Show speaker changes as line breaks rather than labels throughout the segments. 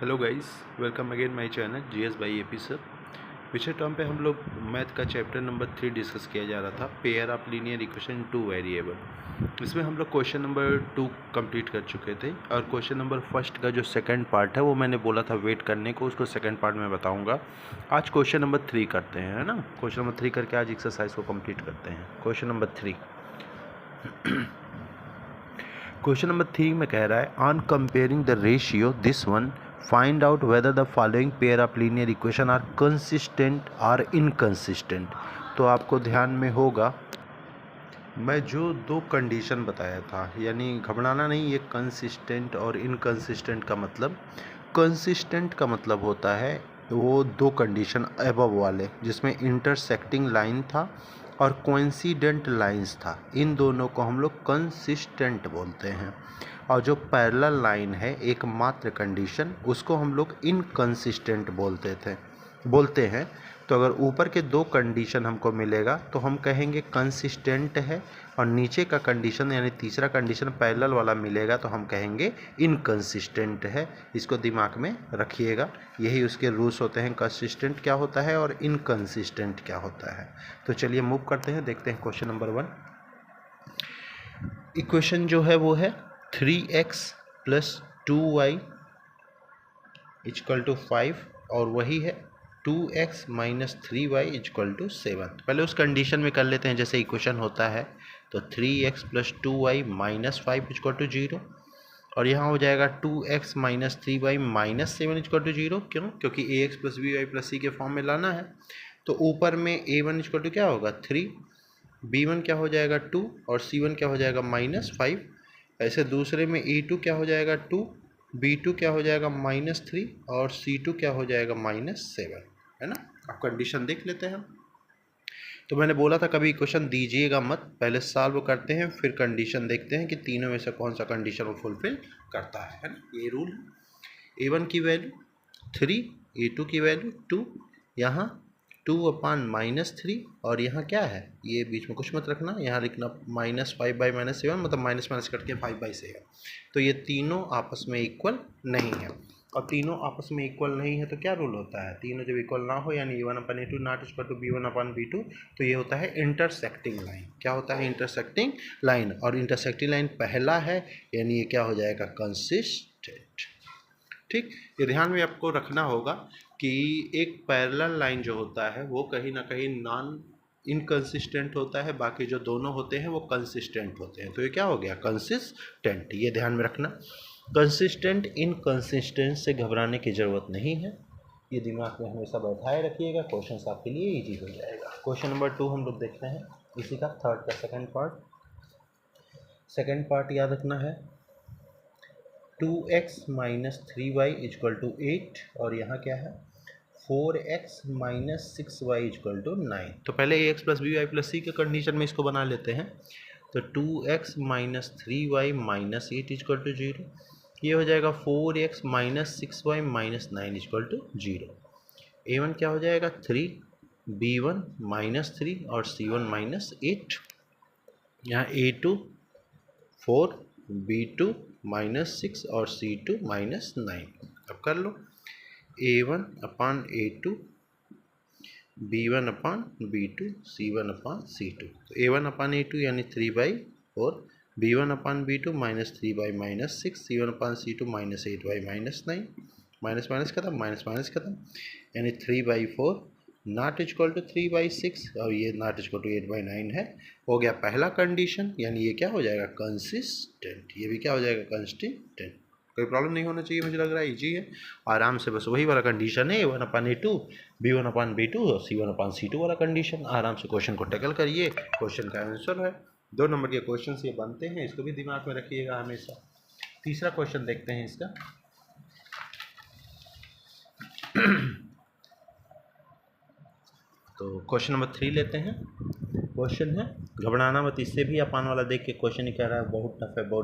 Hello guys, welcome again my channel GS by AP sir. पिछले term पे हम लोग मैथ का चैप्टर नंबर 3 डिस्कस किया जा रहा था, pair of linear equation 2 variable. इसमें हम लोग क्वेश्चन नंबर 2 कंप्लीट कर चुके थे और क्वेश्चन नंबर फर्स्ट का जो सेकंड पार्ट है वो मैंने बोला था वेट करने को, उसको सेकंड पार्ट में बताऊंगा। आज क्वेश्चन नंबर 3 करते हैं, है ना। क्वेश्चन नंबर 3 करके आज एक्सरसाइज को कंप्लीट करते हैं। क्वेश्चन नंबर 3 क्वेश्चन नंबर 3 में कह रहा है on comparing the ratio this one find out whether the following pair of linear equation are consistent और इनकंसिस्टेंट। तो आपको ध्यान में होगा मैं जो दो कंडीशन बताया था, यानी घबराना नहीं, ये कंसिस्टेंट और इनकंसिस्टेंट का मतलब, कंसिस्टेंट का मतलब होता है वो दो कंडीशन अबव वाले जिसमें इंटरसेक्टिंग लाइन था और कोइंसिडेंट लाइंस था, इन दोनों को हम लोग कंसिस्टेंट बोलते हैं। और जो पैरेलल लाइन है एकमात्र कंडीशन, उसको हम लोग इनकंसिस्टेंट बोलते हैं। तो अगर ऊपर के दो कंडीशन हमको मिलेगा तो हम कहेंगे कंसिस्टेंट है, और नीचे का कंडीशन यानी तीसरा कंडीशन पैरेलल वाला मिलेगा तो हम कहेंगे इनकंसिस्टेंट है। इसको दिमाग में रखिएगा, यही उसके रूल्स होते हैं, कंसिस्टेंट क्या होता है और इनकंसिस्टेंट क्या होता है। तो चलिए मूव करते हैं, देखते हैं क्वेश्चन नंबर 1। इक्वेशन जो है वो है 3x + 2y = 5 और वही है 2x - 3y = 7। पहले उस कंडीशन में कर लेते हैं जैसे इक्वेशन होता है। तो 3x + 2y - 5 = 0 और यहाँ हो जाएगा 2x - 3y - 7 = 0। क्यों? क्योंकि ax + by + c के फॉर्म में लाना है। तो ऊपर में a1 = क्या होगा 3, b1 क्या हो जाएगा 2 और c1 क्या हो जाएगा -5। ऐसे दूसरे में e2 क्या हो जाएगा 2, b2 क्या हो जाएगा -3 और c2 क्या हो जाएगा -7, है ना। अब कंडीशन देख लेते हैं। तो मैंने बोला था कभी इक्वेशन दीजिएगा मत, पहले सॉल्व करते हैं फिर कंडीशन देखते हैं कि तीनों में से कौन सा कंडीशन वो फुलफिल करता है ना। ये रूल है। a1 की वैल्यू 3, a2 की वैल्यू 2, यहाँ 2/-3 और यहाँ क्या है, ये बीच में कुछ मत रखना, यहाँ लिखना -5/-7, मतलब माइनस माइनस करके 5/7। तो ये तीनों आपस में इक्वल नहीं है, और तीनों आपस में इक्वल नहीं है तो क्या रूल होता है, तीनों जब इक्वल ना हो यानी a1/a2 not equal to b1/b2, तो ये होता है इंटरसेक्टिंग लाइन। क्या होता है? Intersecting line. और इंटरसेक्टिंग लाइन पहला है यानी ये क्या हो जाएगा कंसिस्टेंट। ठीक, ये ध्यान में आपको रखना होगा कि एक पैरेलल लाइन जो होता है वो कहीं ना कहीं नॉन इनकंसिस्टेंट होता है, बाकी जो दोनों होते हैं वो कंसिस्टेंट होते हैं। तो ये क्या हो गया कंसिस्टेंट, ये ध्यान में रखना। कंसिस्टेंट इनकंसिस्टेंट से घबराने की ज़रूरत नहीं है, ये दिमाग में हमेशा बैठाए रखिएगा, क्वेश्चन आपके लिए ईजी हो जाएगा। क्वेश्चन नंबर 2 हम लोग देखते हैं, इसी का थर्ड का सेकंड पार्ट याद रखना है। 2x - 3y = 8 और यहाँ क्या है 4x - 6y = 9। तो पहले ax + by + c के कंडीशन में इसको बना लेते हैं। तो 2x - 3y - 8 = 0, ये हो जाएगा 4x - 6y - 9 = 0। a1 क्या हो जाएगा 3, b1 -3 और c1 -8। यहाँ a2 4, b2 -6 और c2 -9। अब कर लो a1/a2, b1/b2, c1/c2। तो a1/a2 यानी 3/4, b1/b2 -3/6, c1/c2 -8/9। माइनस माइनस खत्म, माइनस माइनस खत्म, यानी 3/4 नॉट इक्वल टू 3/6 और ये नॉट इक्वल टू 8/9 है। हो गया पहला कंडीशन, यानी ये क्या हो जाएगा कंसिस्टेंट। ये भी क्या हो जाएगा कंसिस्टेंट। कोई प्रॉब्लम नहीं होना चाहिए, मुझे लग रहा है इजी है, आराम से बस वही वाला कंडीशन है a1/a2, b1/b2 और c1/c2 वाला कंडीशन। आराम से क्वेश्चन को टैकल करिए, क्वेश्चन का आंसर है। 2 नंबर के क्वेश्चन ये बनते हैं, इसको भी दिमाग में रखिएगा हमेशा। तीसरा क्वेश्चन देखते हैं इसका। तो क्वेश्चन नंबर 3 लेते हैं। क्वेश्चन है, घबराना मत, इससे भी अपान वाला देख के क्वेश्चन ही कह रहा है बहुत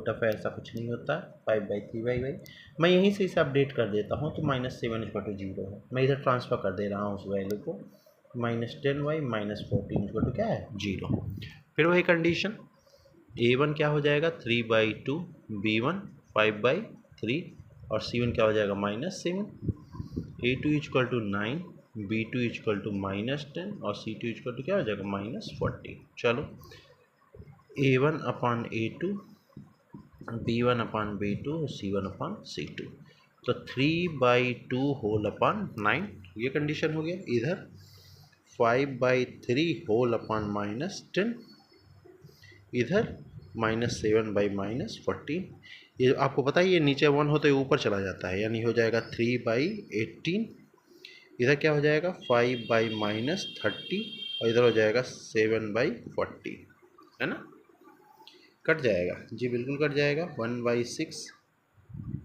टफ है, ऐसा कुछ नहीं होता। 5/3y मैं यहीं से इसे अपडेट कर देता हूँ। तो -7 = 0 है, मैं इधर ट्रांसफ़र कर दे रहा हूँ उस वैल्यू को। -10y - 14 = क्या है 0। फिर वही कंडीशन, a1 क्या हो जाएगा 3/2, b1 5/3 और C1 क्या हो जाएगा -7, A2 equal to 9, B2 equal to -10 और C2 इक्वल टू क्या हो जाएगा -40। चलो A1 अपान A2, B1 अपान B2 और C1 अपान C2, तो 3/2 होल अपान 9 ये कंडीशन हो गया। इधर 5/3 होल अपान -10, इधर -7/-14। ये आपको पता है ये नीचे 1 हो तो ये ऊपर चला जाता है, यानी हो जाएगा 3/18। इधर क्या हो जाएगा 5/-30 और इधर हो जाएगा 7/14, है ना। कट जाएगा जी, बिल्कुल कट जाएगा। 1/6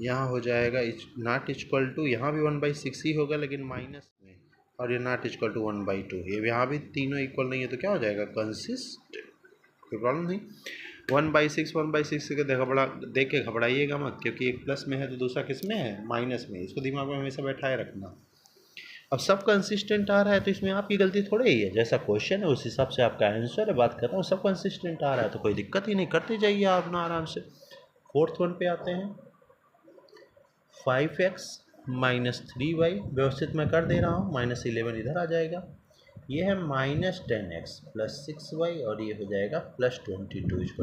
यहाँ हो जाएगा, नॉट इक्वल टू, यहाँ भी 1/6 ही होगा लेकिन माइनस में, और ये नॉट इक्वल टू 1/2। ये यहाँ भी तीनों इक्वल नहीं है तो क्या हो जाएगा कंसिस्टेंट, कोई प्रॉब्लम नहीं। 1/6 से देख के घबराइएगा मत, क्योंकि एक प्लस में है तो दूसरा किस में है, माइनस में। इसको दिमाग में हमेशा बैठाए रखना। अब सब कंसिस्टेंट आ रहा है तो इसमें आपकी गलती थोड़ी ही है, जैसा क्वेश्चन है उस हिसाब से आपका आंसर है। बात कर रहा हूँ सब कंसिस्टेंट आ रहा है तो कोई दिक्कत ही नहीं, करते जाइए आप ना आराम से। 4th वन पे आते हैं। 5x - 3y व्यवस्थित मैं कर दे रहा हूँ, -11 इधर आ जाएगा। ये है -10x + 6y और ये हो जाएगा +22 =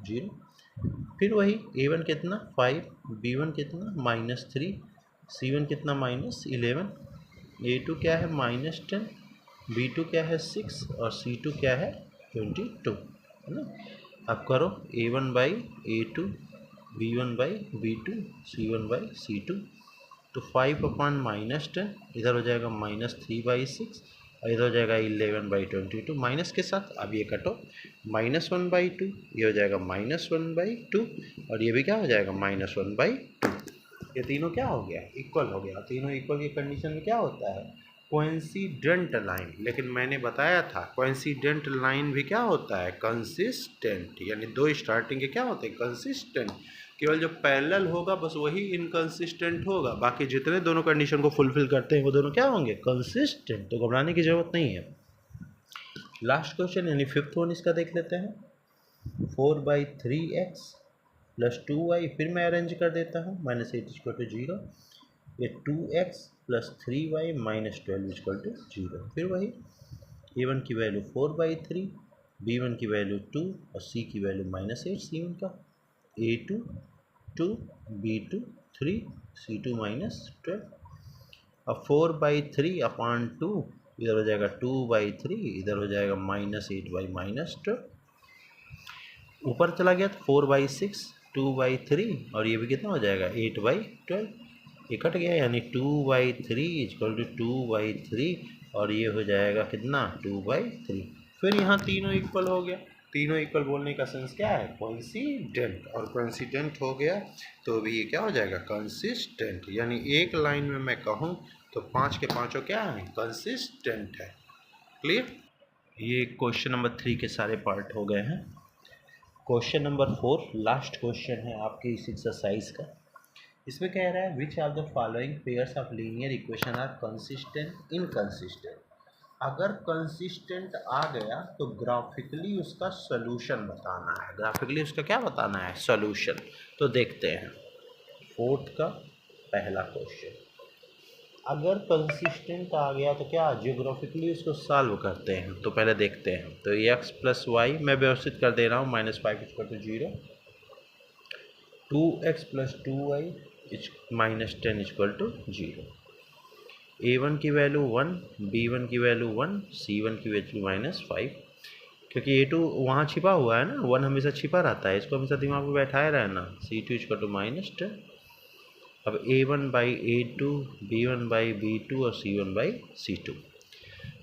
0। फिर वही A1 कितना 5, B1 कितना -3, C1 कितना -11, A2 क्या है -10, B2 क्या है 6 और C2 क्या है 22, है ना। अब करो A1/A2, B1/B2, C1/C2, तो 5/-10 इधर हो जाएगा -3/6 और इधर हो जाएगा 11/22 माइनस के साथ। अब ये कटो -1/2, ये हो जाएगा -1/2 और ये भी क्या हो जाएगा -1/2। ये तीनों क्या हो गया इक्वल हो गया। तीनों इक्वल की कंडीशन में क्या होता है कोइंसिडेंट लाइन। लेकिन मैंने बताया था कोइंसिडेंट लाइन भी क्या होता है कंसिस्टेंट, यानी दो स्टार्टिंग के क्या होते हैं कंसिस्टेंट। केवल जो पैरेलल होगा बस वही इनकंसिस्टेंट होगा, बाकी जितने दोनों कंडीशन को फुलफिल करते हैं वो दोनों क्या होंगे कंसिस्टेंट। तो घबराने की जरूरत नहीं है। लास्ट क्वेश्चन यानी 5th वन इसका देख लेते हैं। 4/3x + 2y, फिर मैं अरेंज कर देता हूँ -8 = 0। ये 2x + 3y - 12 = 0। फिर वही A1 की वैल्यू 4/3, B1 की वैल्यू 2 और C की वैल्यू -8, C1 का A2 2, B2 3, C2 -12। अब 4/3 अपान 2 इधर हो जाएगा 2/3, इधर हो जाएगा -8/-12। ऊपर चला गया तो 4/6, 2/3 और ये भी कितना हो जाएगा 8/12। ये कट गया यानी 2/3 = 2/3 और ये हो जाएगा कितना 2/3। फिर यहाँ तीनों इक्वल हो गया। तीनों इक्वल बोलने का सेंस क्या है कोइंसिडेंट, और कोइंसिडेंट हो गया तो भी ये क्या हो जाएगा कंसिस्टेंट। यानी एक लाइन में मैं कहूँ तो 5 के पाँचों क्या है कंसिस्टेंट है। क्लियर। ये क्वेश्चन नंबर 3 के सारे पार्ट हो गए हैं। क्वेश्चन नंबर 4 लास्ट क्वेश्चन है आपके इस एक्सरसाइज का। इसमें कह रहा है which are the following pairs of linear equation are consistent inconsistent. अगर कंसिस्टेंट आ गया तो ग्राफिकली उसका सोल्यूशन बताना है। ग्राफिकली उसका क्या बताना है सोल्यूशन। तो देखते हैं 4th का पहला क्वेश्चन। अगर कंसिस्टेंट आ गया तो क्या जियोग्राफिकली उसको सॉल्व करते हैं। तो पहले देखते हैं। तो x + y मैं व्यवस्थित कर दे रहा हूँ -5 = 0, 2x + 2y -10 = 0। A1 की वैल्यू 1, B1 की वैल्यू 1, C1 की वैल्यू -5, क्योंकि A2 वहाँ छिपा हुआ है ना, 1 हमेशा छिपा रहता है, इसको हमेशा दिमाग में बैठाए रहना। C2 = -10। अब A1/A2, B1/B2 और C1/C2,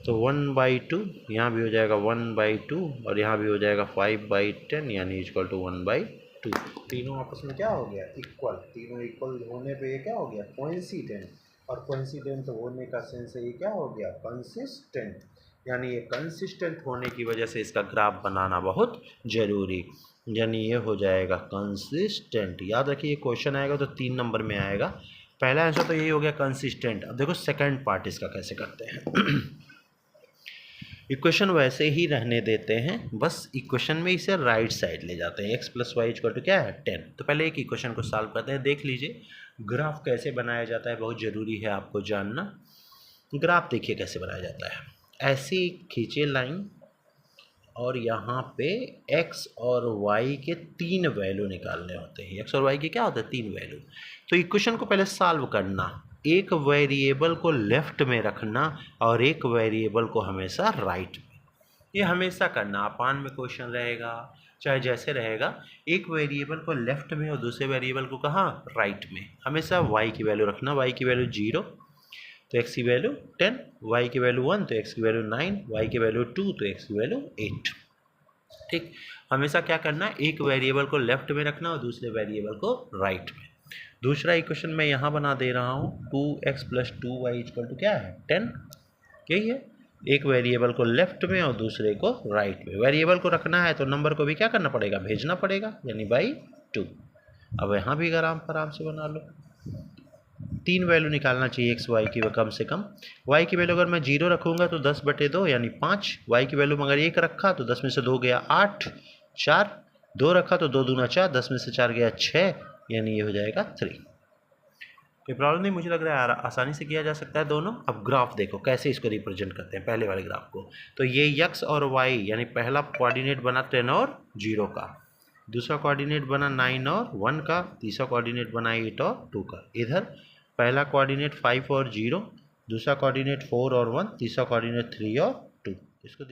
तो 1/2 यहाँ भी हो जाएगा 1/2 और यहाँ भी हो जाएगा 5/10 यानी = 1/2। तीनों आपस में क्या हो गया इक्वल। तीनों इक्वल होने पे ये क्या हो गया कोइंसिडेंट, और कोइंसिडेंट होने का सेंस ये क्या हो गया कंसिस्टेंट। यानी ये कंसिस्टेंट होने की वजह से इसका ग्राफ बनाना बहुत ज़रूरी, यानी ये हो जाएगा कंसिस्टेंट। याद रखिए ये क्वेश्चन आएगा तो 3 नंबर में आएगा। पहला आंसर तो यही हो गया कंसिस्टेंट। अब देखो सेकंड पार्ट इसका कैसे करते हैं। इक्वेशन वैसे ही रहने देते हैं, बस इक्वेशन में इसे राइट साइड ले जाते हैं। x plus y equal to क्या है 10। तो पहले एक इक्वेशन को सॉल्व करते हैं। देख लीजिए ग्राफ कैसे बनाया जाता है, बहुत ज़रूरी है आपको जानना। ग्राफ देखिए कैसे बनाया जाता है। ऐसी खींचे लाइन और यहाँ पे x और y के 3 वैल्यू निकालने होते हैं। x और y के क्या होते हैं 3 वैल्यू। तो इक्वेशन को पहले सॉल्व करना, एक वेरिएबल को लेफ्ट में रखना और एक वेरिएबल को हमेशा राइट में, ये हमेशा करना। अपान में क्वेश्चन रहेगा चाहे जैसे रहेगा, एक वेरिएबल को लेफ्ट में और दूसरे वेरिएबल को कहाँ राइट में। हमेशा y की वैल्यू रखना, y की वैल्यू 0 तो x की वैल्यू 10, y की वैल्यू 1 तो x की वैल्यू 9, y की वैल्यू 2 तो x की वैल्यू 8। ठीक, हमेशा क्या करना, एक वेरिएबल को लेफ्ट में रखना और दूसरे वेरिएबल को राइट में। दूसरा इक्वेशन मैं यहाँ बना दे रहा हूँ 2x plus 2y equal to क्या है 10। यही है, एक वेरिएबल को लेफ्ट में और दूसरे को राइट में। वेरिएबल को रखना है तो नंबर को भी क्या करना पड़ेगा, भेजना पड़ेगा, यानी बाई 2। अब यहाँ भी आराम से बना लो। 3 वैल्यू निकालना चाहिए x y की कम से कम। y की वैल्यू अगर मैं 0 रखूँगा तो 10/2 यानी 5। y की वैल्यू अगर 1 रखा तो 10 में से 2 गया 8, 4 2 रखा तो 2 दूना 4, 10 में से 4 गया 6, यानी ये हो जाएगा 3। कोई प्रॉब्लम नहीं, मुझे लग रहा है आसानी से किया जा सकता है दोनों। अब ग्राफ देखो कैसे इसको रिप्रेजेंट करते हैं पहले वाले ग्राफ को। तो ये x और y यानी पहला कोऑर्डिनेट बना 10 और 0 का, दूसरा कोऑर्डिनेट बना 9 और 1 का, तीसरा कोऑर्डिनेट बना 8 और 2 का। इधर पहला कोऑर्डिनेट 5 और 0, दूसरा कोऑर्डिनेट 4 और 1, तीसरा कोऑर्डिनेट 3 और 2। इसको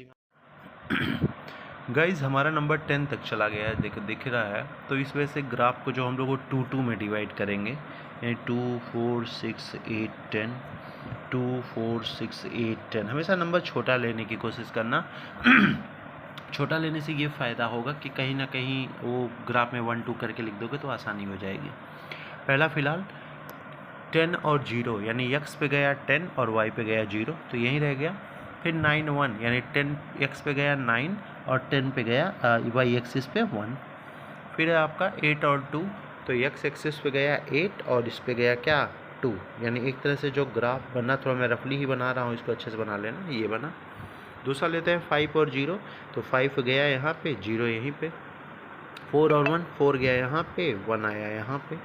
गाइज हमारा नंबर 10 तक चला गया है, दिख रहा है। तो इस वजह से ग्राफ को जो हम लोग को 2 में डिवाइड करेंगे, यानी 2 4 6 8 10, 2 4 6 8 10। हमेशा नंबर छोटा लेने की कोशिश करना। छोटा लेने से ये फ़ायदा होगा कि कहीं ना कहीं वो ग्राफ में 1 2 करके लिख दोगे तो आसानी हो जाएगी। पहला फ़िलहाल 10 और 0 यानी x पे गया 10 और y पे गया 0 तो यहीं रह गया। फिर 9 1 यानी 10 x पे गया 9 और 10 पे गया y एक्सिस पे 1। फिर है आपका 8 और 2 तो x एक्सिस पे गया 8 और इस पे गया क्या 2। यानी एक तरह से जो ग्राफ बना, थोड़ा मैं रफली ही बना रहा हूँ, इसको अच्छे से बना लेना, ये बना। दूसरा लेते हैं 5 और 0 तो 5 गया यहाँ पे, 0 यहीं पे, 4 और 1, 4 गया यहाँ पे, 1 आया यहाँ पे।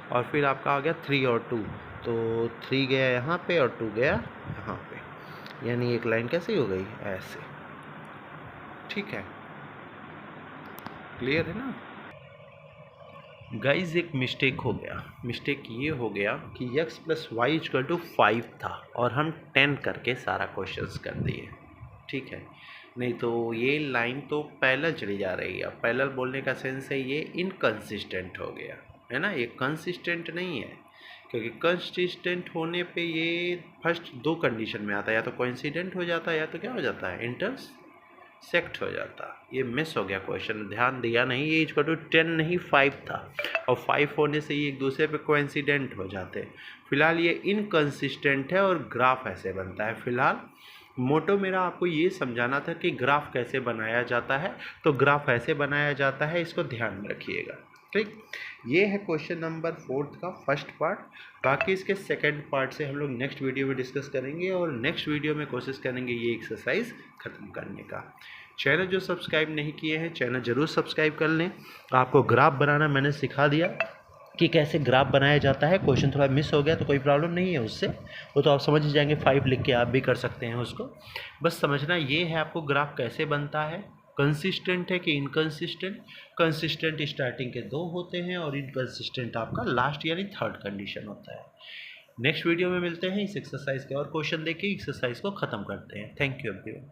और फिर आपका आ गया 3 और 2 तो 3 गया यहाँ पे और 2 गया यहाँ पे, यानी एक लाइन कैसे हो गई ऐसे। ठीक है, क्लियर है ना गाइज। एक मिस्टेक हो गया, मिस्टेक ये हो गया कि x plus y equal to 5 था और हम 10 करके सारा क्वेश्चंस कर दिए। ठीक है, नहीं तो ये लाइन तो पैरेलल चली जा रही है। पैरेलल बोलने का सेंस है ये इनकंसिस्टेंट हो गया है ना, ये कंसिस्टेंट नहीं है। क्योंकि कंसिस्टेंट होने पे ये फर्स्ट 2 कंडीशन में आता है, या तो कोइंसिडेंट हो जाता है या तो क्या हो जाता है इंटरसेक्ट हो जाता। ये मिस हो गया क्वेश्चन, ध्यान दिया नहीं। ये इक्वल टू 10 नहीं 5 था और 5 होने से ये एक दूसरे पे कोइंसिडेंट हो जाते। फिलहाल ये इनकंसिस्टेंट है और ग्राफ ऐसे बनता है। फिलहाल मोटो मेरा आपको ये समझाना था कि ग्राफ कैसे बनाया जाता है, तो ग्राफ ऐसे बनाया जाता है, इसको ध्यान में रखिएगा। ठीक, ये है क्वेश्चन नंबर 4 का फर्स्ट पार्ट। बाकी इसके सेकंड पार्ट से हम लोग नेक्स्ट वीडियो में डिस्कस करेंगे और नेक्स्ट वीडियो में कोशिश करेंगे ये एक्सरसाइज ख़त्म करने का। चैनल जो सब्सक्राइब नहीं किए हैं चैनल ज़रूर सब्सक्राइब कर लें। आपको ग्राफ बनाना मैंने सिखा दिया कि कैसे ग्राफ बनाया जाता है। क्वेश्चन थोड़ा मिस हो गया तो कोई प्रॉब्लम नहीं है उससे, वो तो आप समझ ही जाएंगे। 5 लिख के आप भी कर सकते हैं उसको। बस समझना ये है आपको ग्राफ कैसे बनता है, कंसिस्टेंट है कि इनकंसिस्टेंट। कंसिस्टेंट स्टार्टिंग के 2 होते हैं और इनकंसिस्टेंट आपका लास्ट यानी 3rd कंडीशन होता है। नेक्स्ट वीडियो में मिलते हैं, इस एक्सरसाइज के और क्वेश्चन देके एक्सरसाइज को ख़त्म करते हैं। Thank you everyone.